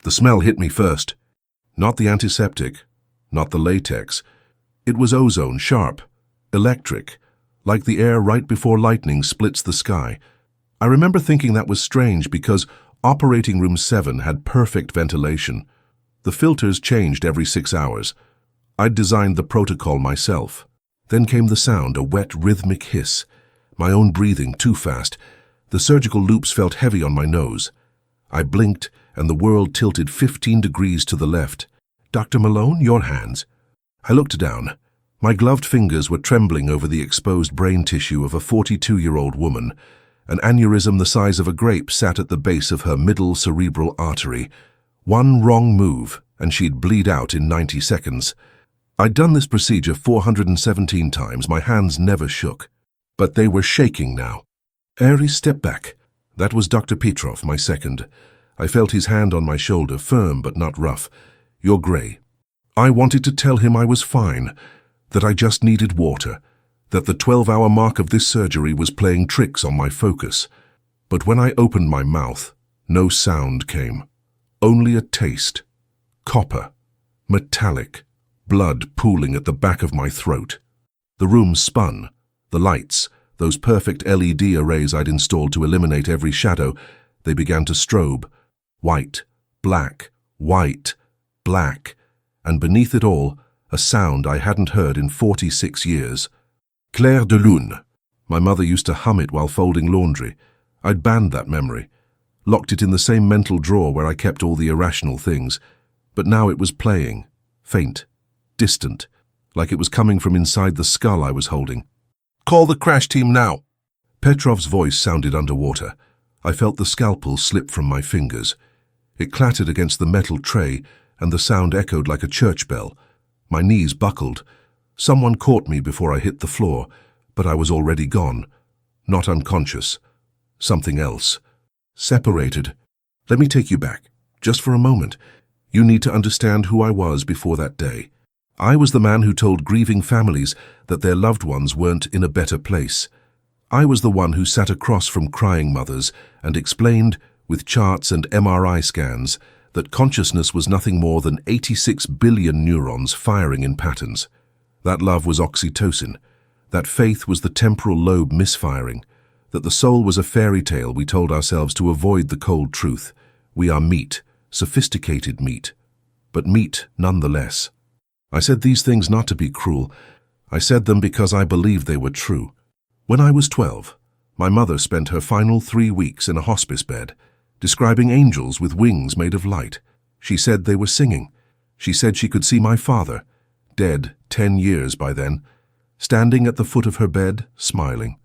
The smell hit me first. Not the antiseptic, not the latex. It was ozone, sharp, electric, like the air right before lightning splits the sky. I remember thinking that was strange because operating room 7 had perfect ventilation. The filters changed every 6 hours. I'd designed the protocol myself. Then came the sound, a wet, rhythmic hiss. My own breathing, too fast. The surgical loops felt heavy on my nose. I blinked, and the world tilted 15 degrees to the left. "Dr. Malone, your hands." I looked down. My gloved fingers were trembling over the exposed brain tissue of a 42-year-old woman. An aneurysm the size of a grape sat at the base of her middle cerebral artery. One wrong move, and she'd bleed out in 90 seconds. I'd done this procedure 417 times. My hands never shook. But they were shaking now. "Aries, step back." That was Dr. Petrov, my second. I felt his hand on my shoulder, firm but not rough. "You're grey." I wanted to tell him I was fine, that I just needed water, that the 12-hour mark of this surgery was playing tricks on my focus. But when I opened my mouth, no sound came. Only a taste. Copper. Metallic. Blood pooling at the back of my throat. The room spun. The lights, those perfect LED arrays I'd installed to eliminate every shadow, they began to strobe. White, black, white, black, and beneath it all, a sound I hadn't heard in 46 years. Clair de lune. My mother used to hum it while folding laundry. I'd banned that memory, locked it in the same mental drawer where I kept all the irrational things. But now it was playing, faint, distant, like it was coming from inside the skull I was holding. "Call the crash team now." Petrov's voice sounded underwater. I felt the scalpel slip from my fingers. It clattered against the metal tray, and the sound echoed like a church bell. My knees buckled. Someone caught me before I hit the floor, but I was already gone. Not unconscious. Something else. Separated. Let me take you back, just for a moment. You need to understand who I was before that day. I was the man who told grieving families that their loved ones weren't in a better place. I was the one who sat across from crying mothers and explained, with charts and MRI scans, that consciousness was nothing more than 86 billion neurons firing in patterns. That love was oxytocin. That faith was the temporal lobe misfiring. That the soul was a fairy tale we told ourselves to avoid the cold truth. We are meat, sophisticated meat, but meat nonetheless. I said these things not to be cruel. I said them because I believed they were true. When I was 12, my mother spent her final 3 weeks in a hospice bed, describing angels with wings made of light. She said they were singing. She said she could see my father, dead 10 years by then, standing at the foot of her bed, smiling.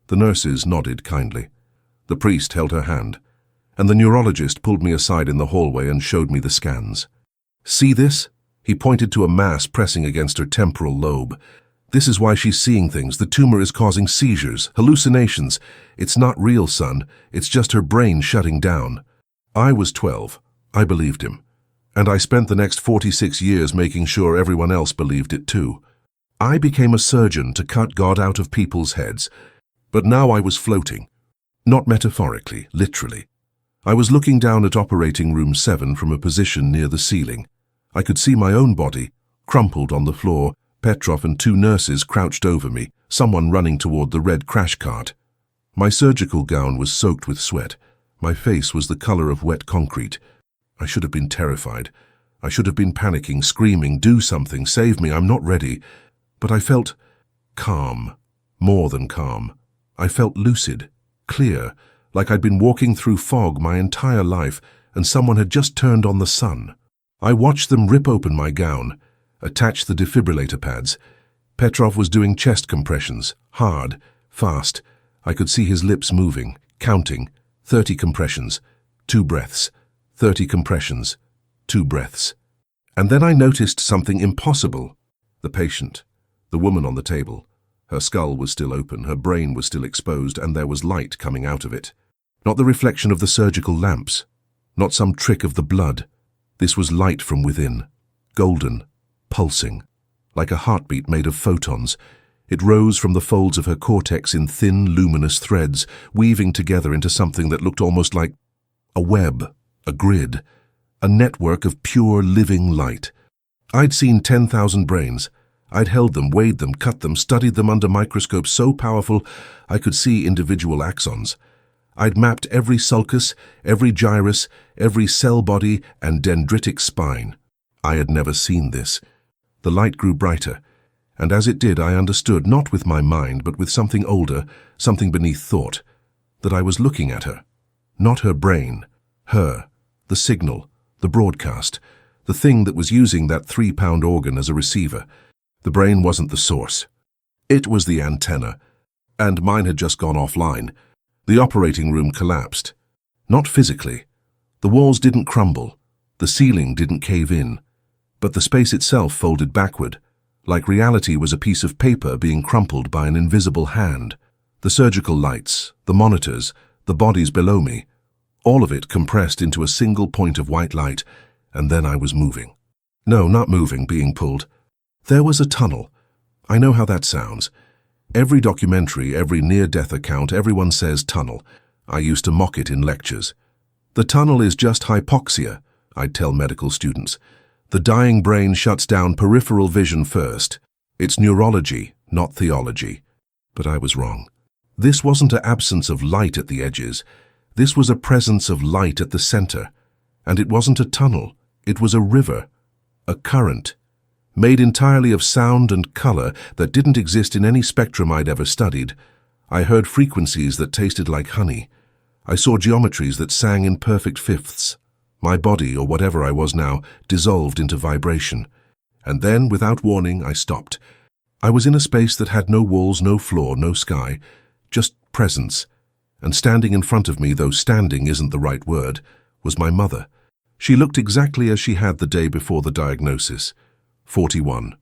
The nurses nodded kindly. The priest held her hand, and the neurologist pulled me aside in the hallway and showed me the scans. "See this?" He pointed to a mass pressing against her temporal lobe. "This is why she's seeing things. The tumor is causing seizures, hallucinations. It's not real, son. It's just her brain shutting down." I was 12. I believed him. And I spent the next 46 years making sure everyone else believed it too. I became a surgeon to cut God out of people's heads. But now I was floating. Not metaphorically, literally. I was looking down at operating room 7 from a position near the ceiling. I could see my own body, crumpled on the floor, Petrov and 2 nurses crouched over me, someone running toward the red crash cart. My surgical gown was soaked with sweat. My face was the color of wet concrete. I should have been terrified. I should have been panicking, screaming, "Do something, save me, I'm not ready." But I felt calm, more than calm. I felt lucid, clear, like I'd been walking through fog my entire life and someone had just turned on the sun. I watched them rip open my gown, attach the defibrillator pads. Petrov was doing chest compressions, hard, fast. I could see his lips moving, counting, 30 compressions, 2 breaths, 30 compressions, 2 breaths. And then I noticed something impossible. The patient, the woman on the table. Her skull was still open, her brain was still exposed, and there was light coming out of it. Not the reflection of the surgical lamps, not some trick of the blood. This was light from within, golden, pulsing, like a heartbeat made of photons. It rose from the folds of her cortex in thin, luminous threads, weaving together into something that looked almost like a web, a grid, a network of pure living light. I'd seen 10,000 brains. I'd held them, weighed them, cut them, studied them under microscopes so powerful I could see individual axons. I'd mapped every sulcus, every gyrus, every cell body and dendritic spine. I had never seen this. The light grew brighter, and as it did I understood, not with my mind but with something older, something beneath thought, that I was looking at her. Not her brain, her, the signal, the broadcast, the thing that was using that 3-pound organ as a receiver. The brain wasn't the source. It was the antenna, and mine had just gone offline. The operating room collapsed. Not physically. The walls didn't crumble. The ceiling didn't cave in. But the space itself folded backward, like reality was a piece of paper being crumpled by an invisible hand. The surgical lights, the monitors, the bodies below me, all of it compressed into a single point of white light, and then I was moving. No, not moving, being pulled. There was a tunnel. I know how that sounds. Every documentary, every near-death account, everyone says tunnel. I used to mock it in lectures. The tunnel is just hypoxia, I'd tell medical students. The dying brain shuts down peripheral vision first. It's neurology, not theology. But I was wrong. This wasn't an absence of light at the edges. This was a presence of light at the center. And it wasn't a tunnel. It was a river, a current, made entirely of sound and color that didn't exist in any spectrum I'd ever studied. I heard frequencies that tasted like honey. I saw geometries that sang in perfect fifths. My body, or whatever I was now, dissolved into vibration. And then, without warning, I stopped. I was in a space that had no walls, no floor, no sky, just presence. And standing in front of me, though standing isn't the right word, was my mother. She looked exactly as she had the day before the diagnosis. 41.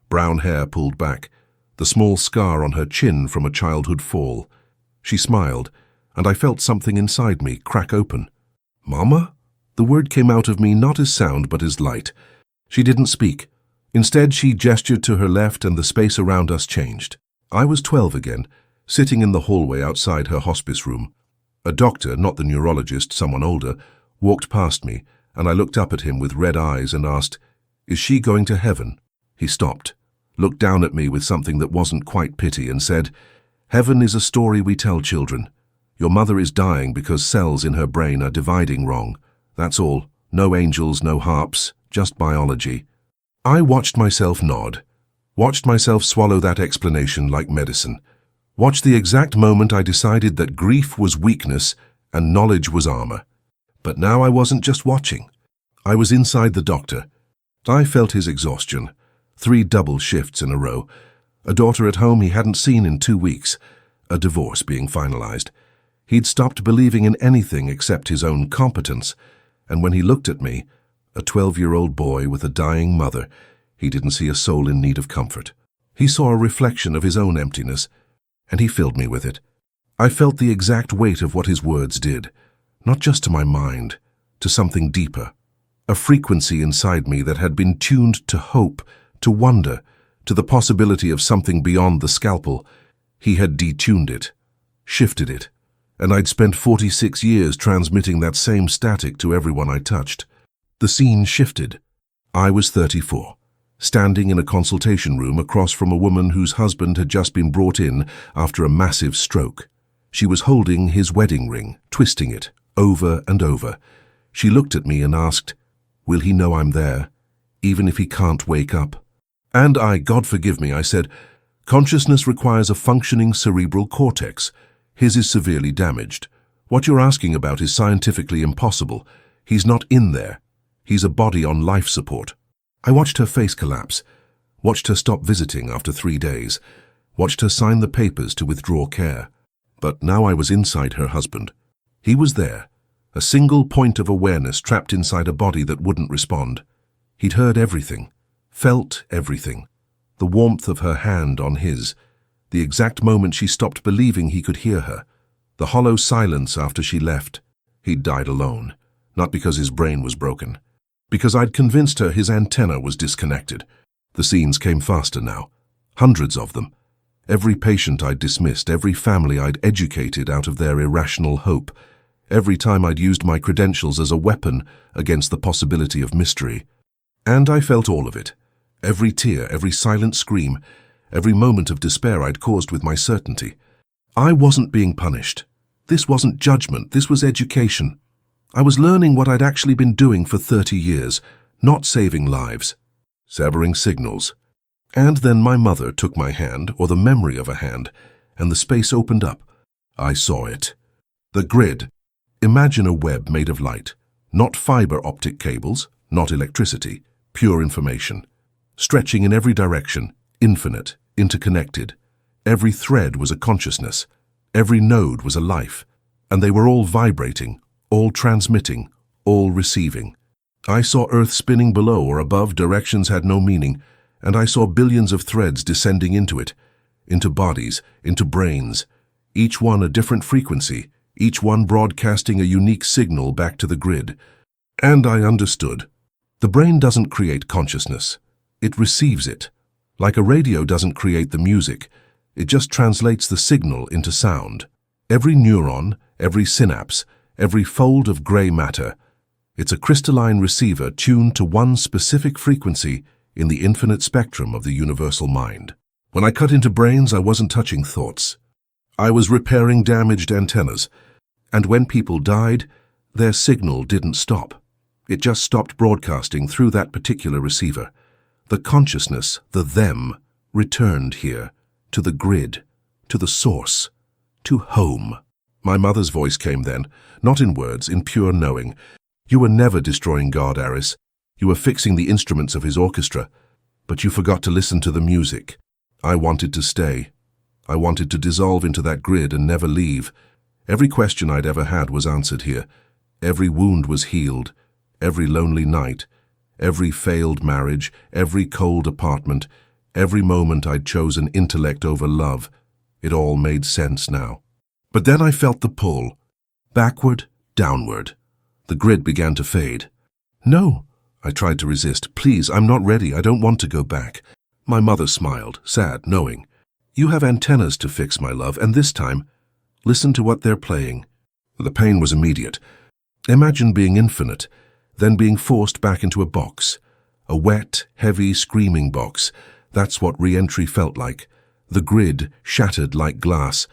Brown hair pulled back, the small scar on her chin from a childhood fall. She smiled, and I felt something inside me crack open. "Mama?" The word came out of me not as sound but as light. She didn't speak. Instead, she gestured to her left and the space around us changed. I was 12 again, sitting in the hallway outside her hospice room. A doctor, not the neurologist, someone older, walked past me, and I looked up at him with red eyes and asked, "Is she going to heaven?" He stopped, looked down at me with something that wasn't quite pity and said, "Heaven is a story we tell children. Your mother is dying because cells in her brain are dividing wrong. That's all. No angels, no harps, just biology." I watched myself nod, watched myself swallow that explanation like medicine, watched the exact moment I decided that grief was weakness and knowledge was armor. But now I wasn't just watching. I was inside the doctor. I felt his exhaustion. 3 double shifts in a row. A daughter at home he hadn't seen in 2 weeks. A divorce being finalized. He'd stopped believing in anything except his own competence. And when he looked at me, a 12-year-old boy with a dying mother, he didn't see a soul in need of comfort. He saw a reflection of his own emptiness, and he filled me with it. I felt the exact weight of what his words did, not just to my mind, to something deeper. A frequency inside me that had been tuned to hope, to wonder, to the possibility of something beyond the scalpel. He had detuned it, shifted it, and I'd spent 46 years transmitting that same static to everyone I touched. The scene shifted. I was 34, standing in a consultation room across from a woman whose husband had just been brought in after a massive stroke. She was holding his wedding ring, twisting it, over and over. She looked at me and asked, "Will he know I'm there, even if he can't wake up?" And God forgive me, I said, "Consciousness requires a functioning cerebral cortex. His is severely damaged. What you're asking about is scientifically impossible. He's not in there. He's a body on life support." I watched her face collapse, watched her stop visiting after 3 days, watched her sign the papers to withdraw care. But now I was inside her husband. He was there, a single point of awareness trapped inside a body that wouldn't respond. He'd heard everything, felt everything, the warmth of her hand on his, the exact moment she stopped believing he could hear her, the hollow silence after she left. He'd died alone, not because his brain was broken, because I'd convinced her his antenna was disconnected. The scenes came faster now, hundreds of them. Every patient I'd dismissed, every family I'd educated out of their irrational hope, Every time I'd used my credentials as a weapon against the possibility of mystery. And I felt all of it. Every tear, every silent scream, every moment of despair I'd caused with my certainty. I wasn't being punished. This wasn't judgment, this was education. I was learning what I'd actually been doing for 30 years, not saving lives, severing signals. And then my mother took my hand, or the memory of a hand, and the space opened up. I saw it. The grid. Imagine a web made of light, not fiber optic cables, not electricity, pure information. Stretching in every direction, infinite, interconnected. Every thread was a consciousness. Every node was a life. And they were all vibrating, all transmitting, all receiving. I saw Earth spinning below or above, directions had no meaning, and I saw billions of threads descending into it, into bodies, into brains, each one a different frequency, each one broadcasting a unique signal back to the grid. And I understood. The brain doesn't create consciousness. It receives it. Like a radio doesn't create the music. It just translates the signal into sound. Every neuron, every synapse, every fold of gray matter. It's a crystalline receiver tuned to one specific frequency in the infinite spectrum of the universal mind. When I cut into brains, I wasn't touching thoughts. I was repairing damaged antennas. And when people died, their signal didn't stop. It just stopped broadcasting through that particular receiver. The consciousness, the them, returned here, to the grid, to the source, to home. My mother's voice came then, not in words, in pure knowing. You were never destroying God, Aris. You were fixing the instruments of his orchestra, but you forgot to listen to the music. I wanted to stay. I wanted to dissolve into that grid and never leave. Every question I'd ever had was answered here. Every wound was healed. Every lonely night. Every failed marriage. Every cold apartment. Every moment I'd chosen intellect over love. It all made sense now. But then I felt the pull. Backward, downward. The grid began to fade. No, I tried to resist. Please, I'm not ready. I don't want to go back. My mother smiled, sad, knowing. You have antennas to fix, my love, and this time, listen to what they're playing. The pain was immediate. Imagine being infinite, then being forced back into a box. A wet, heavy, screaming box. That's what re-entry felt like. The grid shattered like glass,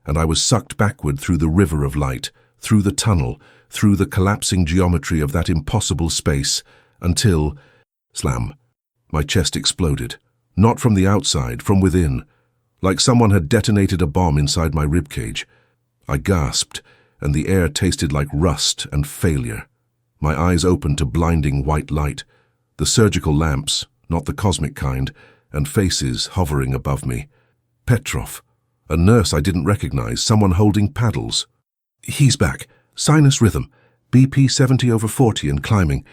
and I was sucked backward through the river of light, through the tunnel, through the collapsing geometry of that impossible space, until, slam, my chest exploded. Not from the outside, from within, like someone had detonated a bomb inside my ribcage. I gasped, and the air tasted like rust and failure. My eyes opened to blinding white light, the surgical lamps, not the cosmic kind, and faces hovering above me. Petrov, a nurse I didn't recognize, someone holding paddles. He's back. Sinus rhythm, BP 70/40 and climbing.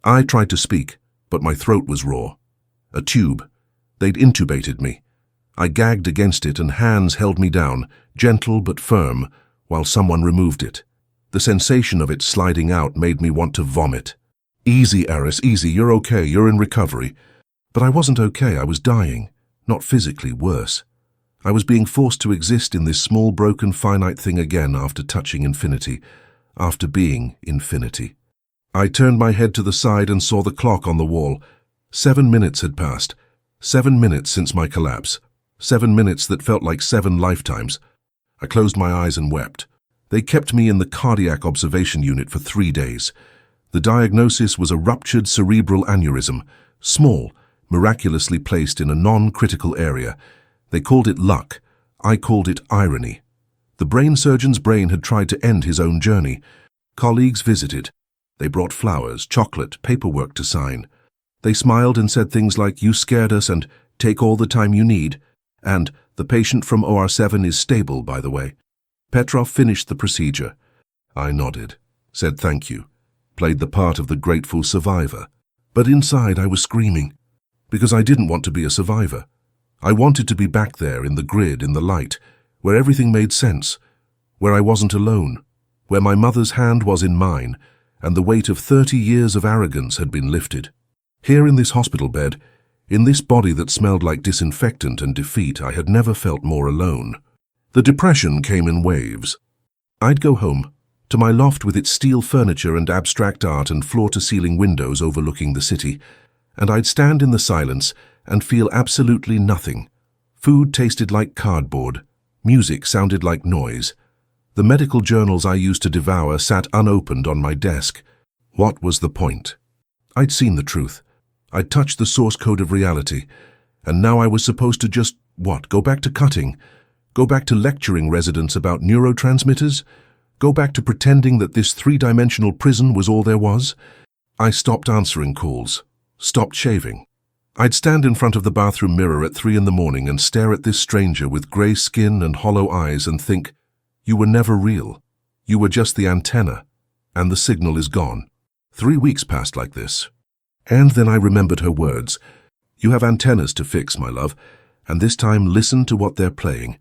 I tried to speak, but my throat was raw. A tube. They'd intubated me. I gagged against it and hands held me down, gentle but firm, while someone removed it. The sensation of it sliding out made me want to vomit. Easy, Aris, easy, you're okay, you're in recovery. But I wasn't okay, I was dying. Not physically, worse. I was being forced to exist in this small, broken, finite thing again after touching infinity, after being infinity. I turned my head to the side and saw the clock on the wall. 7 minutes had passed. 7 minutes since my collapse. 7 minutes that felt like 7 lifetimes. I closed my eyes and wept. They kept me in the cardiac observation unit for 3 days. The diagnosis was a ruptured cerebral aneurysm, small, miraculously placed in a non-critical area. They called it luck. I called it irony. The brain surgeon's brain had tried to end his own journey. Colleagues visited. They brought flowers, chocolate, paperwork to sign. They smiled and said things like, "You scared us," and "Take all the time you need," and "The patient from OR7 is stable, by the way." Petrov finished the procedure. I nodded, said thank you, played the part of the grateful survivor. But inside I was screaming, because I didn't want to be a survivor. I wanted to be back there in the grid, in the light, where everything made sense, where I wasn't alone, where my mother's hand was in mine, and the weight of 30 years of arrogance had been lifted. Here in this hospital bed, in this body that smelled like disinfectant and defeat, I had never felt more alone. The depression came in waves. I'd go home, to my loft with its steel furniture and abstract art and floor-to-ceiling windows overlooking the city, and I'd stand in the silence and feel absolutely nothing. Food tasted like cardboard. Music sounded like noise. The medical journals I used to devour sat unopened on my desk. What was the point? I'd seen the truth. I'd touched the source code of reality, and now I was supposed to just, go back to cutting? Go back to lecturing residents about neurotransmitters? Go back to pretending that this three-dimensional prison was all there was? I stopped answering calls, stopped shaving. I'd stand in front of the bathroom mirror at 3 in the morning and stare at this stranger with grey skin and hollow eyes and think, you were never real. You were just the antenna, and the signal is gone. 3 weeks passed like this. And then I remembered her words. You have antennas to fix, my love, and this time listen to what they're playing.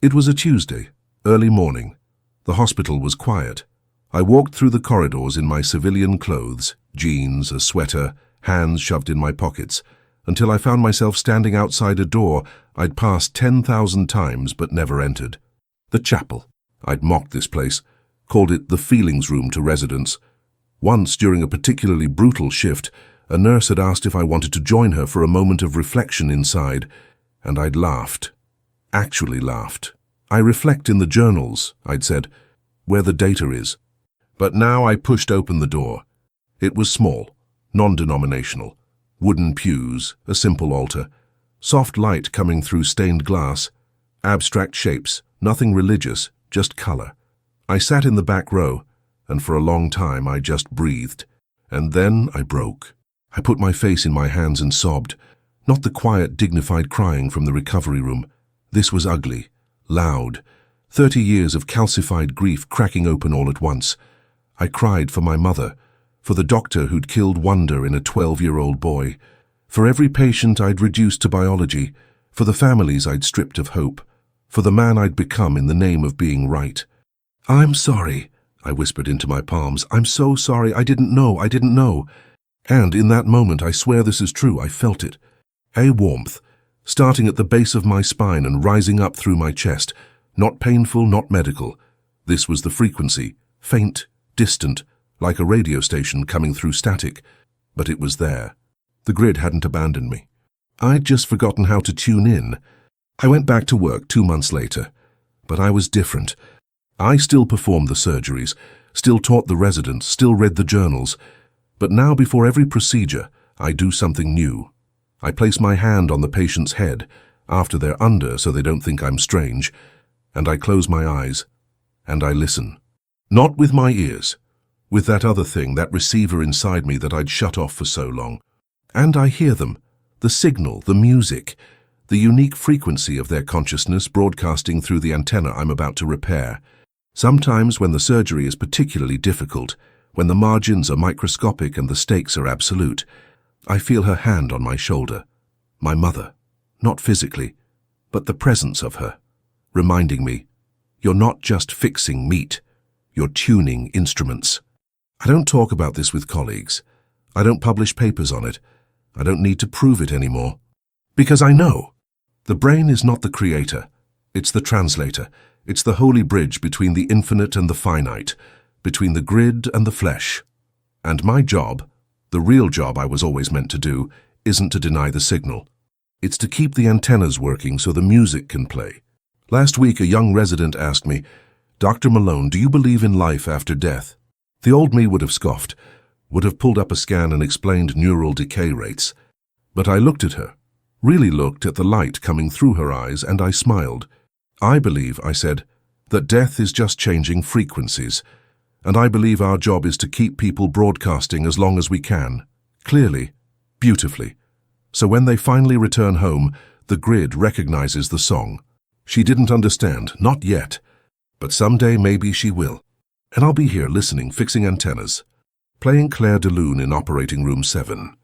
It was a Tuesday, early morning. The hospital was quiet. I walked through the corridors in my civilian clothes, jeans, a sweater, hands shoved in my pockets, until I found myself standing outside a door I'd passed 10,000 times but never entered. The chapel. I'd mocked this place, called it the feelings room to residents. Once, during a particularly brutal shift, a nurse had asked if I wanted to join her for a moment of reflection inside, and I'd laughed. Actually laughed. I reflect in the journals, I'd said, where the data is. But now I pushed open the door. It was small, non-denominational. Wooden pews, a simple altar, soft light coming through stained glass, abstract shapes, nothing religious, just color. I sat in the back row, and for a long time I just breathed. And then I broke. I put my face in my hands and sobbed. Not the quiet, dignified crying from the recovery room. This was ugly, loud. 30 years of calcified grief cracking open all at once. I cried for my mother, for the doctor who'd killed wonder in a 12-year-old boy, for every patient I'd reduced to biology, for the families I'd stripped of hope, for the man I'd become in the name of being right. I'm sorry, I whispered into my palms. I'm so sorry. I didn't know. And in that moment, I swear this is true, I felt it. A warmth, starting at the base of my spine and rising up through my chest. Not painful, not medical. This was the frequency, faint, distant, like a radio station coming through static. But it was there. The grid hadn't abandoned me. I'd just forgotten how to tune in. I went back to work 2 months later. But I was different. I still performed the surgeries, still taught the residents, still read the journals. But now before every procedure, I do something new. I place my hand on the patient's head, after they're under so they don't think I'm strange, and I close my eyes, and I listen. Not with my ears, with that other thing, that receiver inside me that I'd shut off for so long. And I hear them, the signal, the music, the unique frequency of their consciousness broadcasting through the antenna I'm about to repair. Sometimes when the surgery is particularly difficult, when the margins are microscopic and the stakes are absolute, I feel her hand on my shoulder. My mother, not physically, but the presence of her, reminding me, you're not just fixing meat, you're tuning instruments. I don't talk about this with colleagues. I don't publish papers on it. I don't need to prove it anymore. Because I know. The brain is not the creator. It's the translator. It's the holy bridge between the infinite and the finite, between the grid and the flesh. And my job, the real job I was always meant to do, isn't to deny the signal. It's to keep the antennas working so the music can play. Last week, a young resident asked me, Dr. Malone, do you believe in life after death? The old me would have scoffed, would have pulled up a scan and explained neural decay rates. But I looked at her, really looked at the light coming through her eyes, and I smiled. I believe, I said, that death is just changing frequencies, and I believe our job is to keep people broadcasting as long as we can, clearly, beautifully. So when they finally return home, the grid recognizes the song. She didn't understand, not yet, but someday maybe she will. And I'll be here listening, fixing antennas, playing Claire de Lune in operating room 7.